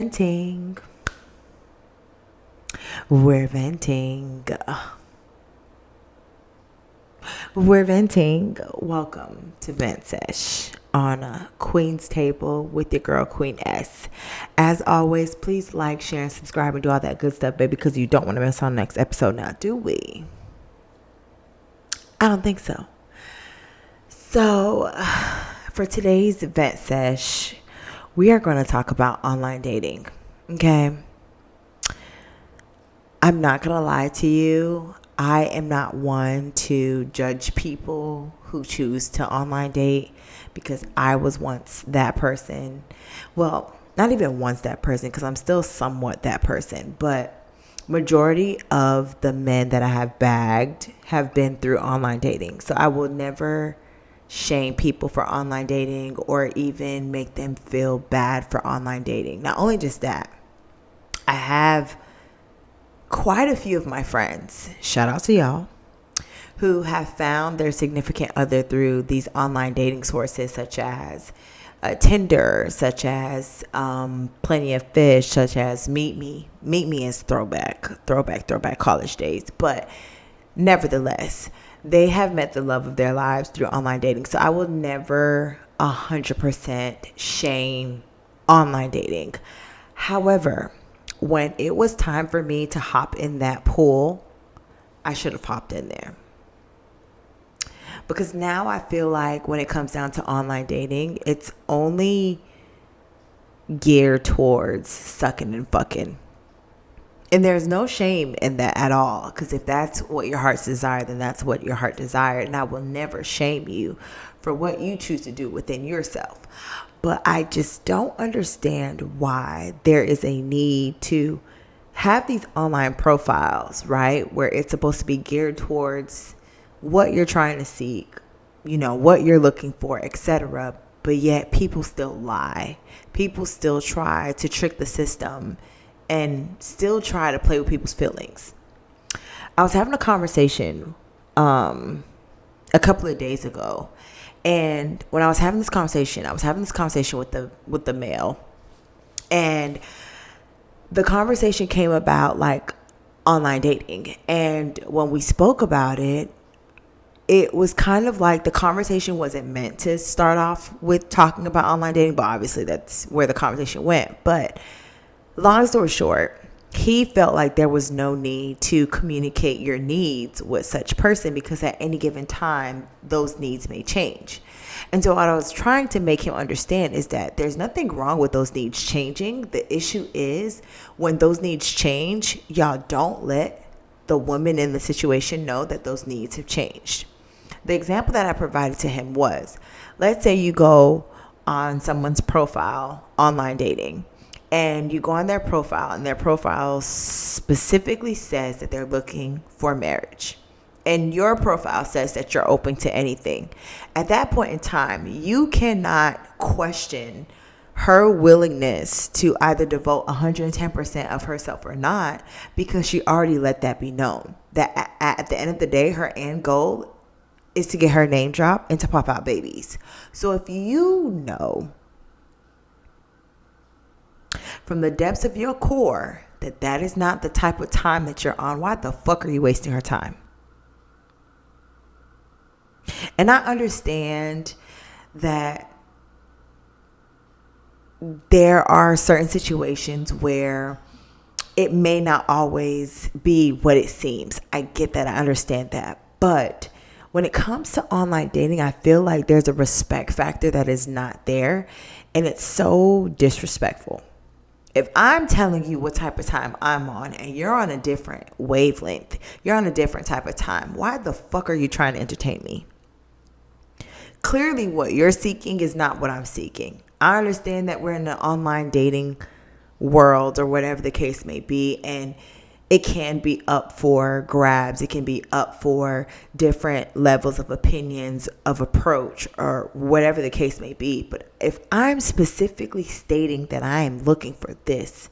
Venting. We're venting. We're venting. Welcome to Vent Sesh on a Queen's Table with your girl Queen S. As always, please like, share, and subscribe and do all that good stuff, baby, because you don't want to miss on the next episode now, do we? I don't think so. So, for today's Vent Sesh, we are going to talk about online dating. Okay? I'm not going to lie to you. I am not one to judge people who choose to online date because I was once that person. Well, not even once that person because I'm still somewhat that person. But majority of the men that I have bagged have been through online dating. So I will never shame people for online dating or even make them feel bad for online dating. Not only just that, I have quite a few of my friends, shout out to y'all, who have found their significant other through these online dating sources such as Tinder, such as Plenty of Fish, such as Meet Me. Meet Me is throwback college days. But nevertheless, they have met the love of their lives through online dating. So I will never 100% shame online dating. However, when it was time for me to hop in that pool, I should have hopped in there. Because now I feel like when it comes down to online dating, it's only geared towards sucking and fucking. And there's no shame in that at all. Because if that's what your heart's desire, then that's what your heart desired. And I will never shame you for what you choose to do within yourself. But I just don't understand why there is a need to have these online profiles, right? Where it's supposed to be geared towards what you're trying to seek, what you're looking for, etc. But yet people still lie. People still try to trick the system and still try to play with people's feelings. I was having a conversation a couple of days ago. And when I was having this conversation with the male, and the conversation came about like online dating. And when we spoke about it, it was kind of like the conversation wasn't meant to start off with talking about online dating, but obviously that's where the conversation went. But long story short, he felt like there was no need to communicate your needs with such person because at any given time, those needs may change. And so what I was trying to make him understand is that there's nothing wrong with those needs changing. The issue is when those needs change, y'all don't let the woman in the situation know that those needs have changed. The example that I provided to him was, let's say you go on someone's profile, online dating, and you go on their profile and their profile specifically says that they're looking for marriage. And your profile says that you're open to anything. At that point in time, you cannot question her willingness to either devote 110% of herself or not because she already let that be known. That at the end of the day, her end goal is to get her name dropped and to pop out babies. So if you know from the depths of your core that is not the type of time that you're on, why the fuck are you wasting her time? And I understand that there are certain situations where it may not always be what it seems. I get that. I understand that. But when it comes to online dating, I feel like there's a respect factor that is not there. And it's so disrespectful. If I'm telling you what type of time I'm on and you're on a different wavelength, you're on a different type of time, why the fuck are you trying to entertain me? Clearly what you're seeking is not what I'm seeking. I understand that we're in an online dating world or whatever the case may be, and it can be up for grabs. It can be up for different levels of opinions, of approach, or whatever the case may be. But if I'm specifically stating that I am looking for this,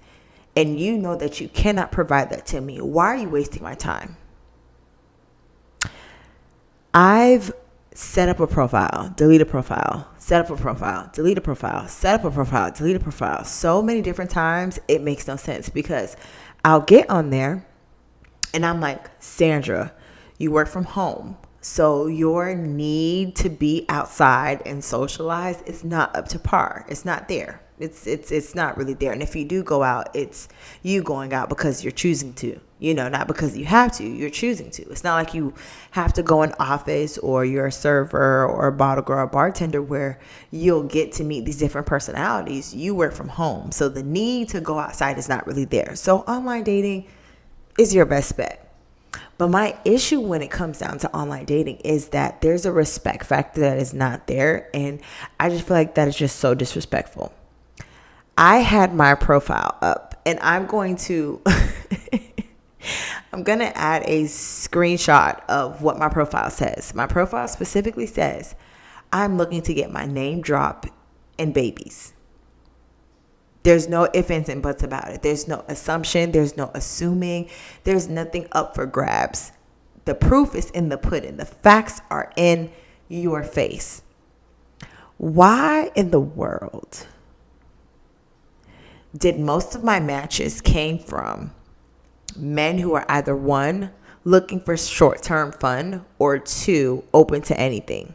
and you know that you cannot provide that to me, why are you wasting my time? I've set up a profile, delete a profile, set up a profile, delete a profile, set up a profile, delete a profile. So many different times, it makes no sense because I'll get on there and I'm like, Sandra, you work from home. So your need to be outside and socialize is not up to par. It's not there. It's not really there. And if you do go out, it's you going out because you're choosing to, not because you have to, you're choosing to. It's not like you have to go in office or you're a server or a bottle girl or bartender where you'll get to meet these different personalities. You work from home. So the need to go outside is not really there. So online dating is your best bet. But my issue when it comes down to online dating is that there's a respect factor that is not there. And I just feel like that is just so disrespectful. I had my profile up and I'm going to add a screenshot of what my profile says. My profile specifically says, I'm looking to get my name drop and babies. There's no ifs, ands, and buts about it. There's no assumption. There's no assuming. There's nothing up for grabs. The proof is in the pudding. The facts are in your face. Why in the world did most of my matches came from men who are either one, looking for short-term fun, or two, open to anything?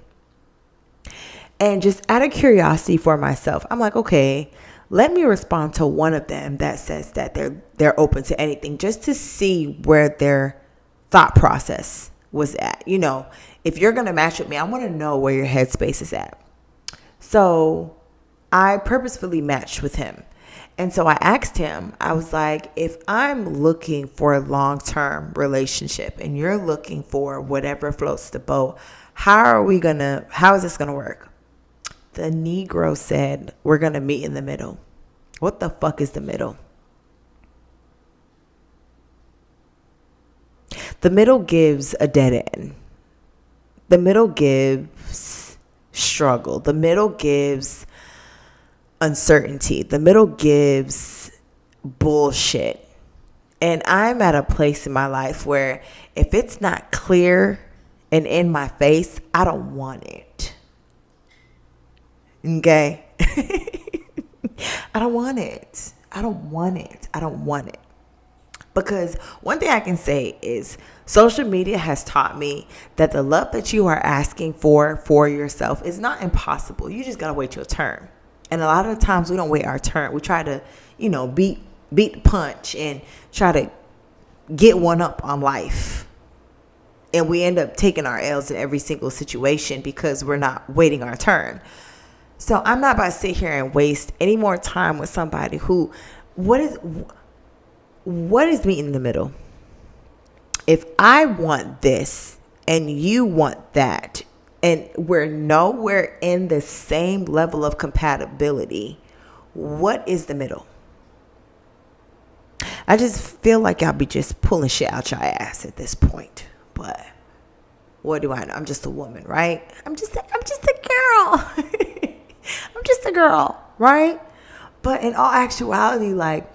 And just out of curiosity for myself, I'm like, okay, let me respond to one of them that says that they're open to anything, just to see where their thought process was at. If you're going to match with me, I want to know where your headspace is at. So I purposefully matched with him. And so I asked him, I was like, if I'm looking for a long-term relationship and you're looking for whatever floats the boat, how is this going to work? The Negro said, we're going to meet in the middle. What the fuck is the middle? The middle gives a dead end. The middle gives struggle. The middle gives uncertainty. The middle gives bullshit. And I'm at a place in my life where if it's not clear and in my face, I don't want it. Okay? I don't want it. I don't want it. I don't want it. Because one thing I can say is social media has taught me that the love that you are asking for yourself is not impossible. You just got to wait your turn. And a lot of the times we don't wait our turn. We try to, beat the punch and try to get one up on life. And we end up taking our L's in every single situation because we're not waiting our turn. So I'm not about to sit here and waste any more time with somebody who, what is meeting in the middle? If I want this and you want that, and we're nowhere in the same level of compatibility, what is the middle? I just feel like y'all be just pulling shit out your ass at this point. But what do I know? I'm just a woman, right? I'm just a girl. I'm just a girl, right? But in all actuality, like,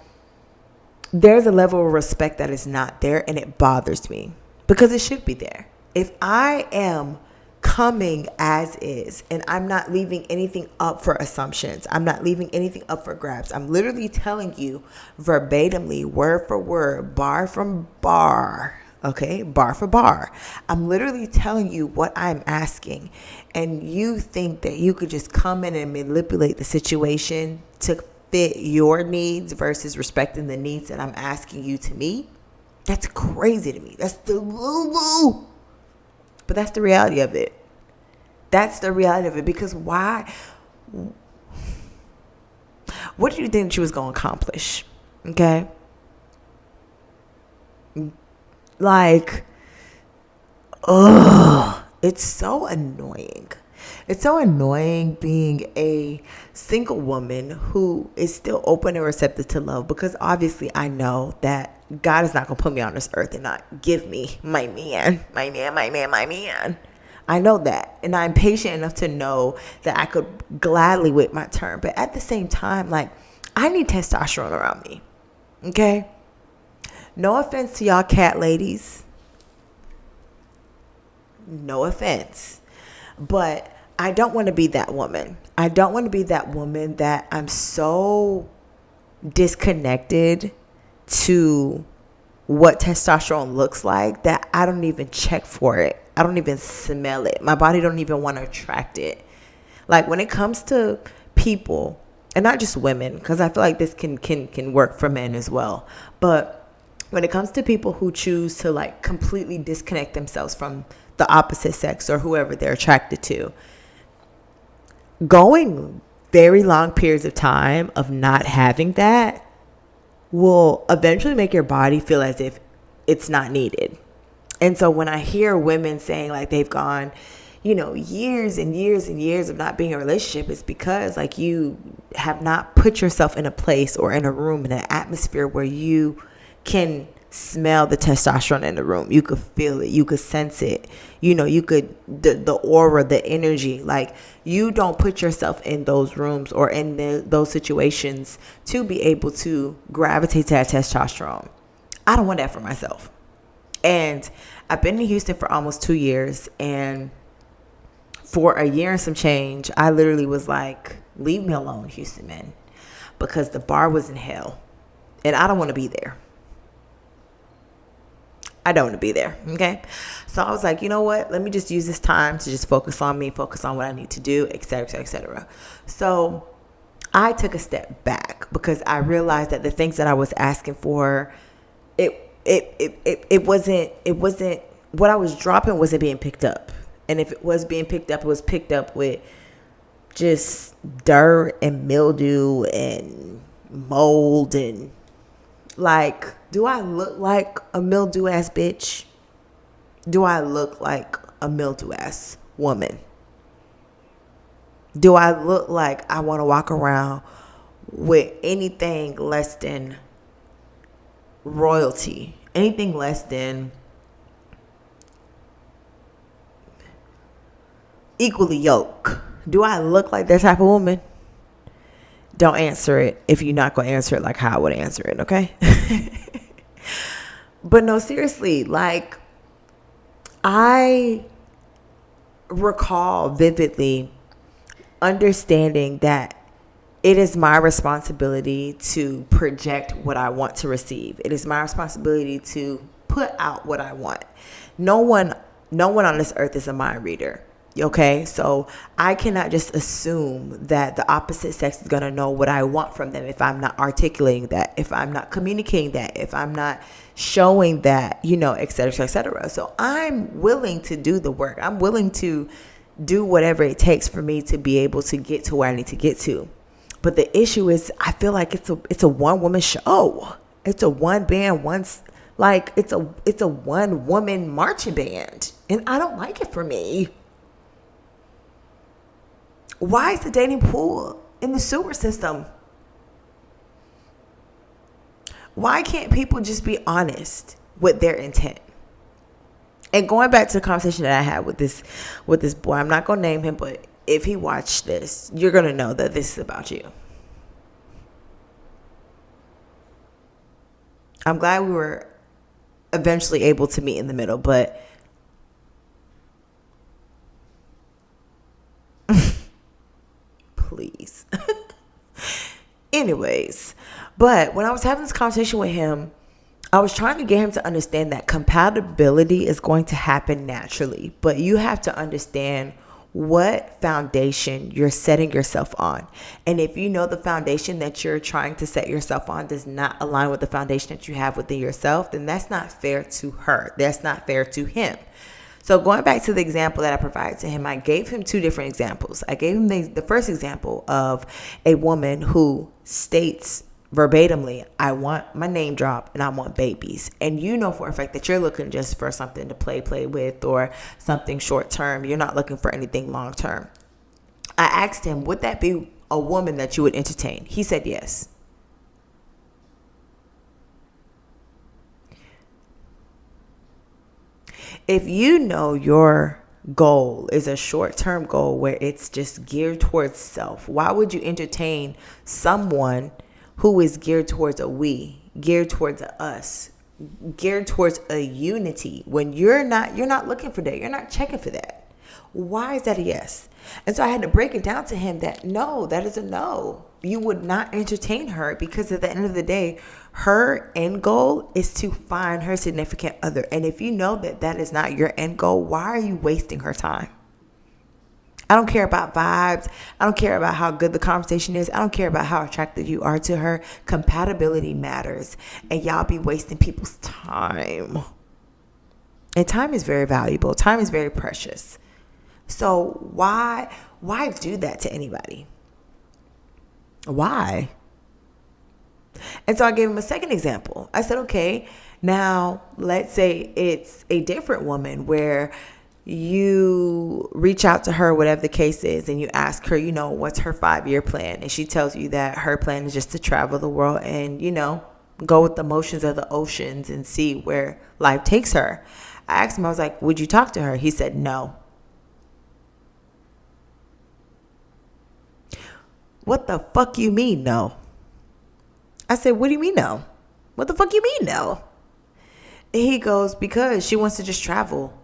there's a level of respect that is not there, and it bothers me because it should be there. If I am coming as is and I'm not leaving anything up for assumptions, I'm not leaving anything up for grabs, I'm literally telling you verbatimly, word for word, bar from bar, okay, bar for bar, I'm literally telling you what I'm asking, and you think that you could just come in and manipulate the situation to fit your needs versus respecting the needs that I'm asking you to meet. That's crazy to me. That's the woo-woo. But that's the reality of it. That's the reality of it. Because why? What do you think she was going to accomplish? Okay? Like, it's so annoying. It's so annoying being a single woman who is still open and receptive to love, because obviously I know that God is not going to put me on this earth and not give me my man. I know that. And I'm patient enough to know that I could gladly wait my turn. But at the same time, like, I need testosterone around me. Okay? No offense to y'all cat ladies. No offense. But I don't want to be that woman. I don't want to be that woman that I'm so disconnected to what testosterone looks like that I don't even check for it. I don't even smell it. My body don't even want to attract it. Like when it comes to people, and not just women, because I feel like this can work for men as well. But when it comes to people who choose to like completely disconnect themselves from the opposite sex or whoever they're attracted to, going very long periods of time of not having that will eventually make your body feel as if it's not needed. And so when I hear women saying like they've gone, years and years and years of not being in a relationship, it's because like you have not put yourself in a place or in a room, in an atmosphere where you can smell the testosterone in the room. You could feel it. You could sense it. You could, the aura, the energy, like you don't put yourself in those rooms or in those situations to be able to gravitate to that testosterone. I don't want that for myself. And I've been in Houston for almost 2 years, and for a year and some change, I literally was like, leave me alone, Houston, man, because the bar was in hell and I don't want to be there. I don't want to be there. Okay. So I was like, you know what? Let me just use this time to just focus on me, focus on what I need to do, et cetera, et cetera, et cetera. So I took a step back because I realized that the things that I was asking for, it wasn't what I was dropping wasn't being picked up. And if it was being picked up, it was picked up with just dirt and mildew and mold. And like, do I look like a mildew ass bitch? Do I look like a mildew ass woman? Do I look like I want to walk around with anything less than royalty? Anything less than equally yoked? Do I look like that type of woman? Don't answer it if you're not going to answer it like how I would answer it, okay? But no, seriously, like I recall vividly understanding that it is my responsibility to project what I want to receive. It is my responsibility to put out what I want. No one on this earth is a mind reader. Okay, so I cannot just assume that the opposite sex is going to know what I want from them if I'm not articulating that, if I'm not communicating that, if I'm not showing that, et cetera, et cetera. So I'm willing to do the work. I'm willing to do whatever it takes for me to be able to get to where I need to get to. But the issue is I feel like it's a one woman show. It's a one band, it's a one woman marching band. And I don't like it for me. Why is the dating pool in the sewer system? Why can't people just be honest with their intent? And going back to the conversation that I had with this boy, I'm not going to name him, but if he watched this, you're going to know that this is about you. I'm glad we were eventually able to meet in the middle, but please. Anyways, but when I was having this conversation with him, I was trying to get him to understand that compatibility is going to happen naturally, but you have to understand what foundation you're setting yourself on. And if you know the foundation that you're trying to set yourself on does not align with the foundation that you have within yourself, then that's not fair to her. That's not fair to him. So going back to the example that I provided to him, I gave him two different examples. I gave him the first example of a woman who states verbatimly, I want my name drop and I want babies. And you know for a fact that you're looking just for something to play with or something short term. You're not looking for anything long term. I asked him, would that be a woman that you would entertain? He said yes. If you know your goal is a short-term goal where it's just geared towards self, why would you entertain someone who is geared towards a we, geared towards a us, geared towards a unity when you're not looking for that? You're not checking for that. Why is that a yes? And so I had to break it down to him that no, that is a no. You would not entertain her because at the end of the day, her end goal is to find her significant other. And if you know that that is not your end goal, why are you wasting her time? I don't care about vibes. I don't care about how good the conversation is. I don't care about how attractive you are to her. Compatibility matters. And y'all be wasting people's time. And time is very valuable. Time is very precious. So why do that to anybody? Why? And so I gave him a second example. I said, okay, now let's say it's a different woman where you reach out to her, whatever the case is, and you ask her, what's her 5-year plan? And she tells you that her plan is just to travel the world and, go with the motions of the oceans and see where life takes her. I asked him, I was like, would you talk to her? He said, no. What the fuck you mean, no? I said, what do you mean, no? What the fuck you mean, no? And he goes, because she wants to just travel.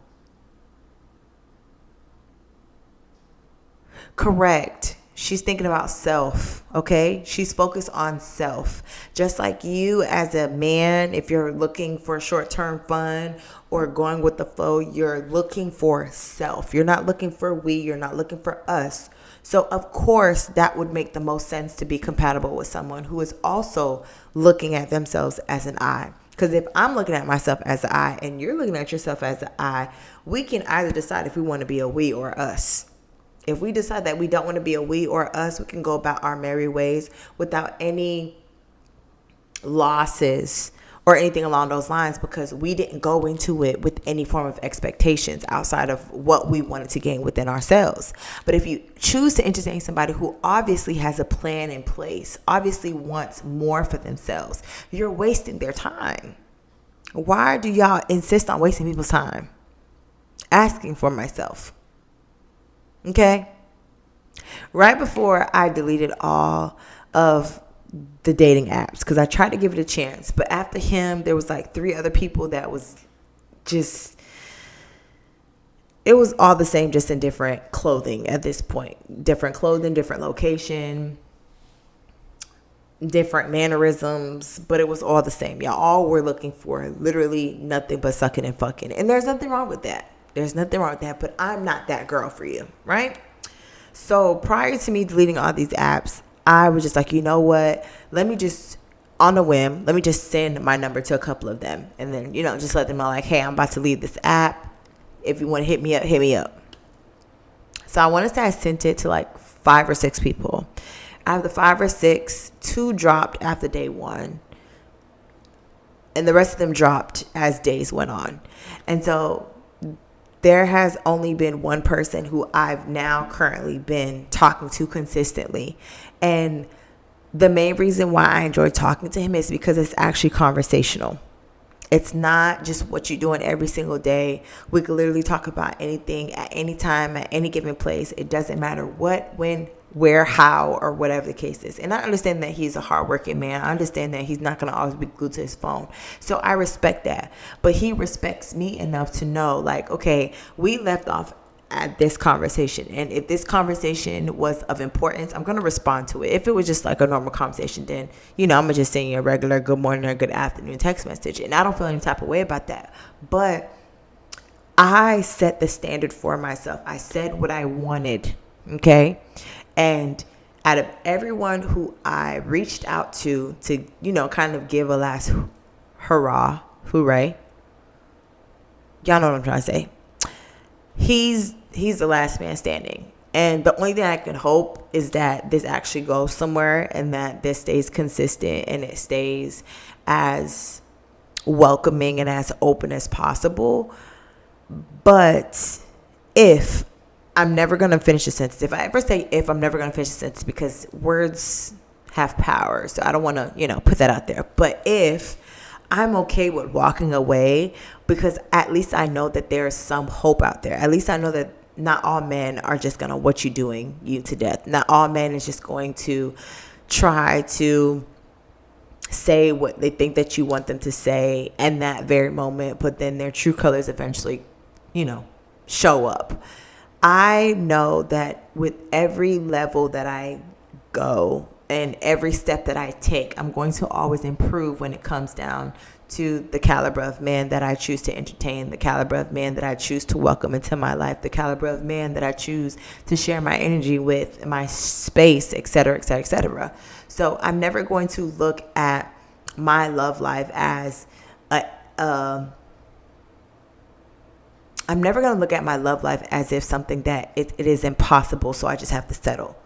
Correct. She's thinking about self, okay? She's focused on self. Just like you as a man, if you're looking for short-term fun or going with the flow, you're looking for self. You're not looking for we. You're not looking for us. So, of course, that would make the most sense to be compatible with someone who is also looking at themselves as an I. Because if I'm looking at myself as an I and you're looking at yourself as an I, we can either decide if we want to be a we or us. If we decide that we don't want to be a we or us, we can go about our merry ways without any losses or anything along those lines because we didn't go into it with any form of expectations outside of what we wanted to gain within ourselves. But if you choose to entertain somebody who obviously has a plan in place, obviously wants more for themselves, you're wasting their time. Why do y'all insist on wasting people's time? Asking for myself. Okay? Right before I deleted all of the dating apps because I tried to give it a chance, but after him there was like 3 other people that was just, it was all the same, just in different clothing at this point. Different clothing, different location, different mannerisms, but it was all the same. Y'all all were looking for literally nothing but sucking and fucking, and there's nothing wrong with that. There's nothing wrong with that, but I'm not that girl for you, right? So prior to me deleting all these apps, I was just like, you know what? Let me just, on a whim, let me just send my number to a couple of them. And then, just let them know like, hey, I'm about to leave this app. If you want to hit me up, hit me up. So I want to say I sent it to like 5 or 6 people. Out of the 5 or 6, 2 dropped after day 1. And the rest of them dropped as days went on. And so there has only been one person who I've now currently been talking to consistently. And the main reason why I enjoy talking to him is because it's actually conversational. It's not just what you're doing every single day. We could literally talk about anything at any time, at any given place. It doesn't matter what, when, where, how, or whatever the case is. And I understand that he's a hardworking man. I understand that he's not going to always be glued to his phone. So I respect that. But he respects me enough to know, like, okay, we left off at this conversation. And if this conversation was of importance, I'm going to respond to it. If it was just like a normal conversation, then, I'm going to just send you a regular good morning or good afternoon text message. And I don't feel any type of way about that. But I set the standard for myself. I said what I wanted. Okay. And out of everyone who I reached out to, kind of give a last hooray. Y'all know what I'm trying to say. He's the last man standing. And the only thing I can hope is that this actually goes somewhere and that this stays consistent and it stays as welcoming and as open as possible. But I'm never going to finish a sentence. If I ever say if, I'm never going to finish a sentence because words have power. So I don't want to, put that out there. But if I'm okay with walking away because at least I know that there's some hope out there. At least I know that not all men are just going to what you doing you to death. Not all men is just going to try to say what they think that you want them to say in that very moment. But then their true colors eventually, show up. I know that with every level that I go and every step that I take, I'm going to always improve when it comes down to the caliber of man that I choose to entertain, the caliber of man that I choose to welcome into my life, the caliber of man that I choose to share my energy with, my space, et cetera, et cetera, et cetera. So I'm never going to look at my love life as I'm never going to look at my love life as if something that it is impossible, so I just have to settle.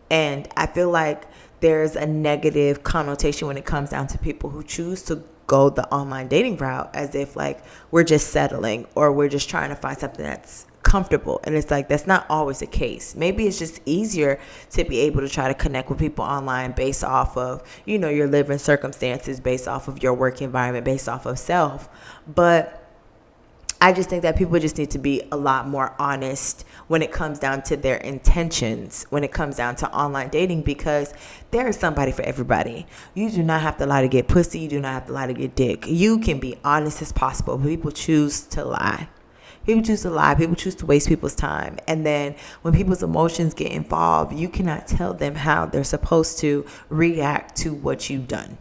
And I feel like there's a negative connotation when it comes down to people who choose to go the online dating route as if like we're just settling or we're just trying to find something that's comfortable. And it's like that's not always the case. Maybe it's just easier to be able to try to connect with people online based off of, you know, your living circumstances, based off of your work environment, based off of self. But I just think that people just need to be a lot more honest when it comes down to their intentions, when it comes down to online dating, because there is somebody for everybody. You do not have to lie to get pussy. You do not have to lie to get dick. You can be honest as possible, but people choose to lie. People choose to lie. People choose to waste people's time. And then when people's emotions get involved, you cannot tell them how they're supposed to react to what you've done.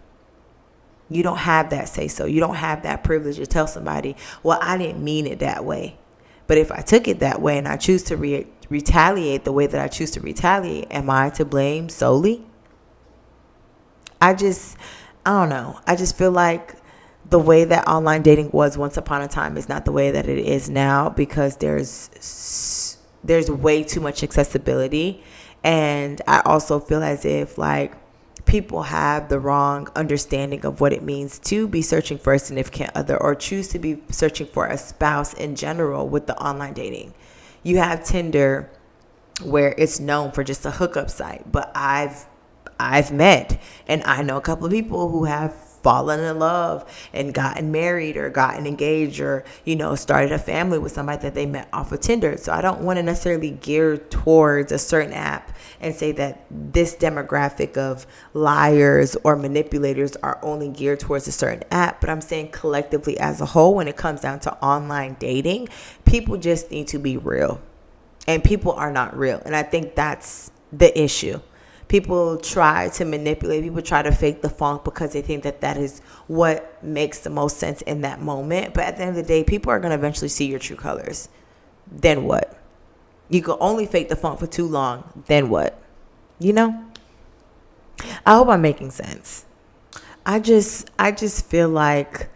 You don't have that say so. You don't have that privilege to tell somebody, well, I didn't mean it that way. But if I took it that way and I choose to retaliate the way that I choose to retaliate, am I to blame solely? I don't know. I just feel like the way that online dating was once upon a time is not the way that it is now, because there's way too much accessibility. And I also feel as if like people have the wrong understanding of what it means to be searching for a significant other or choose to be searching for a spouse in general with the online dating. You have Tinder where it's known for just a hookup site, but I've met and I know a couple of people who have fallen in love and gotten married or gotten engaged or, you know, started a family with somebody that they met off of Tinder. So I don't want to necessarily gear towards a certain app and say that this demographic of liars or manipulators are only geared towards a certain app. But I'm saying collectively as a whole, when it comes down to online dating, people just need to be real. And people are not real. And I think that's the issue. People try to manipulate. People try to fake the funk because they think that that is what makes the most sense in that moment. But at the end of the day, people are going to eventually see your true colors. Then what? You can only fake the funk for too long. Then what? You know? I hope I'm making sense. I just feel like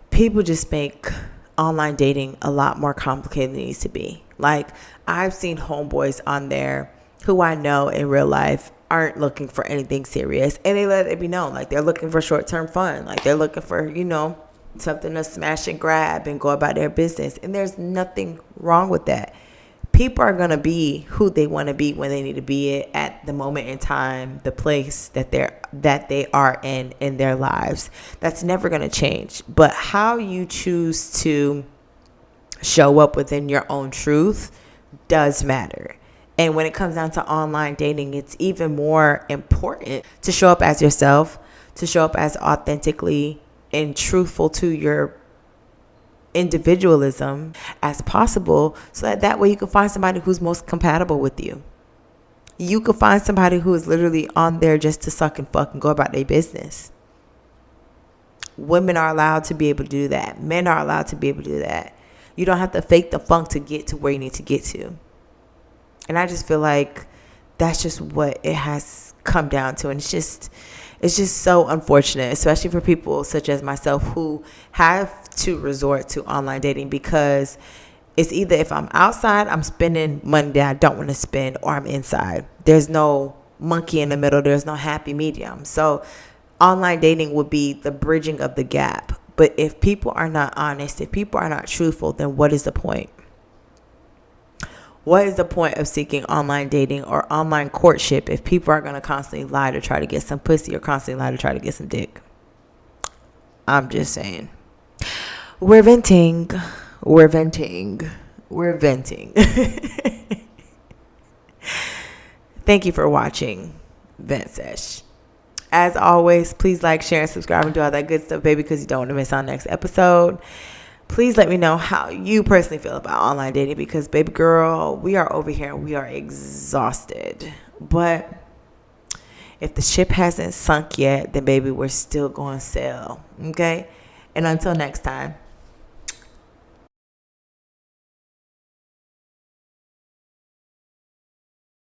people just make online dating a lot more complicated than it needs to be. Like, I've seen homeboys on there who I know in real life aren't looking for anything serious, and they let it be known. Like, they're looking for short-term fun. Like, they're looking for, you know, something to smash and grab and go about their business. And there's nothing wrong with that. People are going to be who they want to be when they need to be it at the moment in time, the place that they are in their lives. That's never going to change. But how you choose to show up within your own truth does matter. And when it comes down to online dating, it's even more important to show up as yourself, to show up as authentically and truthful to your individualism as possible, so that way you can find somebody who's most compatible with you. You can find somebody who is literally on there just to suck and fuck and go about their business. Women are allowed to be able to do that. Men are allowed to be able to do that. You don't have to fake the funk to get to where you need to get to. And I just feel like that's just what it has come down to. And it's just so unfortunate, especially for people such as myself who have to resort to online dating, because it's either if I'm outside, I'm spending money that I don't want to spend, or I'm inside. There's no monkey in the middle. There's no happy medium. So online dating would be the bridging of the gap. But if people are not honest, if people are not truthful, then what is the point? What is the point of seeking online dating or online courtship if people are going to constantly lie to try to get some pussy or constantly lie to try to get some dick? I'm just saying. We're venting. We're venting. We're venting. Thank you for watching Vent Sesh. As always, please like, share, and subscribe and do all that good stuff, baby, because you don't want to miss our next episode. Please let me know how you personally feel about online dating, because baby girl, we are over here. We are exhausted. But if the ship hasn't sunk yet, then baby, we're still going to sail. Okay? And until next time.